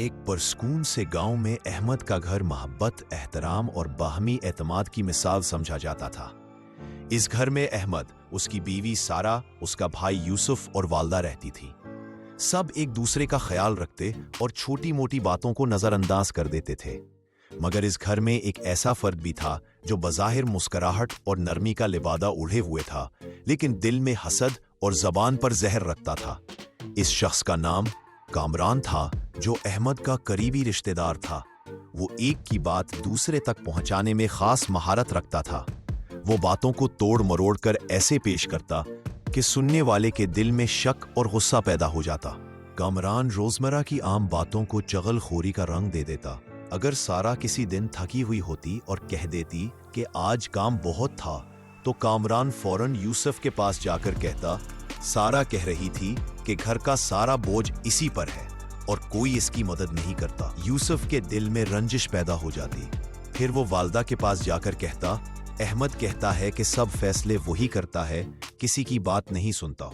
एक पुरस्कून से गांव में अहमद का घर मोहब्बत, एहतराम और बाहमी एतमाद की मिसाल समझा जाता था। इस घर में अहमद, उसकी बीवी सारा, उसका भाई यूसुफ और वालदा रहती थी। सब एक दूसरे का ख्याल रखते और छोटी मोटी बातों को नजरअंदाज कर देते थे। मगर इस घर में एक ऐसा फर्द भी था जो बज़ाहिर मुस्कुराहट और नरमी का लिबादा ओढ़े हुए था, लेकिन दिल में हसद और जबान पर जहर रखता था। इस शख्स का नाम कामरान था, जो अहमद का करीबी रिश्तेदार था। वो एक की बात दूसरे तक पहुंचाने में खास महारत रखता था। वो बातों को तोड़ मरोड़ कर ऐसे पेश करता कि सुनने वाले के दिल में शक और गुस्सा पैदा हो जाता। कामरान रोजमर्रा की आम बातों को चगलखोरी का रंग दे देता। अगर सारा किसी दिन थकी हुई होती और कह देती कि आज काम बहुत था, तो कामरान फौरन यूसुफ के पास जाकर कहता, सारा कह रही थी कि घर का सारा बोझ इसी पर है और कोई इसकी मदद नहीं करता। यूसुफ के दिल में रंजिश पैदा हो जाती। फिर वो वालदा के पास जाकर कहता, अहमद कहता है कि सब फैसले वही करता है, किसी की बात नहीं सुनता।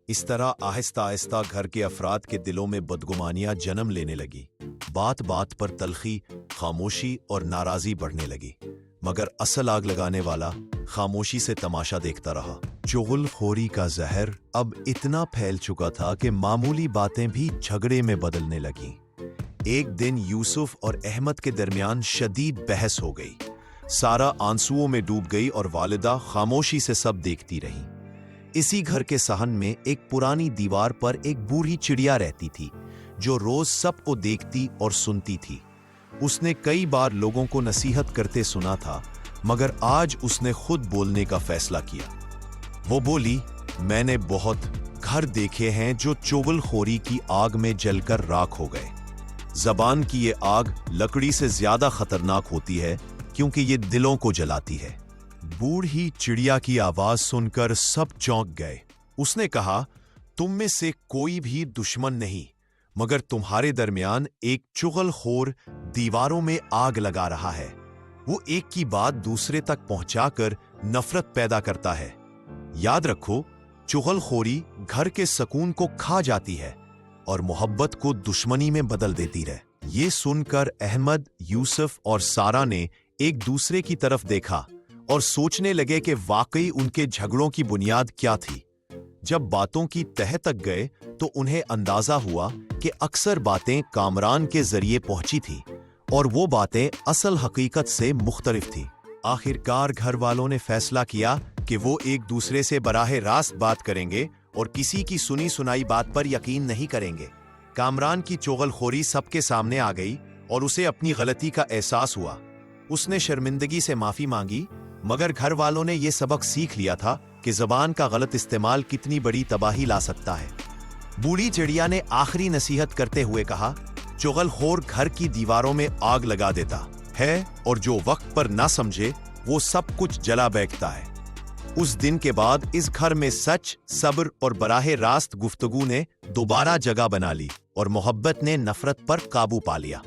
इस तरह आहिस्ता आहिस्ता घर के अफराद के दिलों में बदगुमानियां जन्म लेने लगी। बात बात पर तलखी, खामोशी और नाराजी बढ़ने लगी। मगर असल आग लगाने वाला खामोशी से तमाशा देखता रहा। चुगलखोरी का जहर अब इतना फैल चुका था कि मामूली बातें भी झगड़े में बदलने लगीं। एक दिन यूसुफ और अहमद के दरमियान शदीद बहस हो गई। सारा आंसुओं में डूब गई और वालिदा खामोशी से सब देखती रही। इसी घर के सहन में एक पुरानी दीवार पर एक बूढ़ी चिड़िया रहती थी, जो रोज सबको देखती और सुनती थी। उसने कई बार लोगों को नसीहत करते सुना था, मगर आज उसने खुद बोलने का फैसला किया। वो बोली, मैंने बहुत घर देखे हैं जो चुगलखोरी की आग में जलकर राख हो गए। जबान की ये आग लकड़ी से ज्यादा खतरनाक होती है, क्योंकि ये दिलों को जलाती है। बूढ़ी चिड़िया की आवाज सुनकर सब चौंक गए। उसने कहा, तुम में से कोई भी दुश्मन नहीं, मगर तुम्हारे दरमियान एक चुगलखोर दीवारों में आग लगा रहा है। वो एक की बात दूसरे तक पहुंचाकर नफरत पैदा करता है। याद रखो, चुगलखोरी घर के सुकून को खा जाती है और मोहब्बत को दुश्मनी में बदल देती है। ये सुनकर अहमद, यूसुफ और सारा ने एक दूसरे की तरफ देखा और सोचने लगे कि वाकई उनके झगड़ों की बुनियाद क्या थी। जब बातों की तह तक गए तो उन्हें अंदाजा हुआ कि अक्सर बातें कामरान के जरिए पहुंची थी और वो बातें असल हकीकत से मुख्तलिफ थी। आखिरकार घर वालों ने फैसला किया कि वो एक दूसरे से बराह रास्त बात करेंगे और किसी की सुनी सुनाई बात पर यकीन नहीं करेंगे। कामरान की चुगलखोरी सबके सामने आ गई और उसे अपनी गलती का एहसास हुआ। उसने शर्मिंदगी से माफी मांगी, मगर घर वालों ने यह सबक सीख लिया था कि जबान का गलत इस्तेमाल कितनी बड़ी तबाही ला सकता है। बूढ़ी चिड़िया ने आखिरी नसीहत करते हुए कहा, चुगलखोर घर की दीवारों में आग लगा देता है और जो वक्त पर ना समझे वो सब कुछ जला बैठता है। उस दिन के बाद इस घर में सच, सब्र और बराह रास्त गुफ्तगू ने दोबारा जगह बना ली और मोहब्बत ने नफरत पर काबू पा लिया।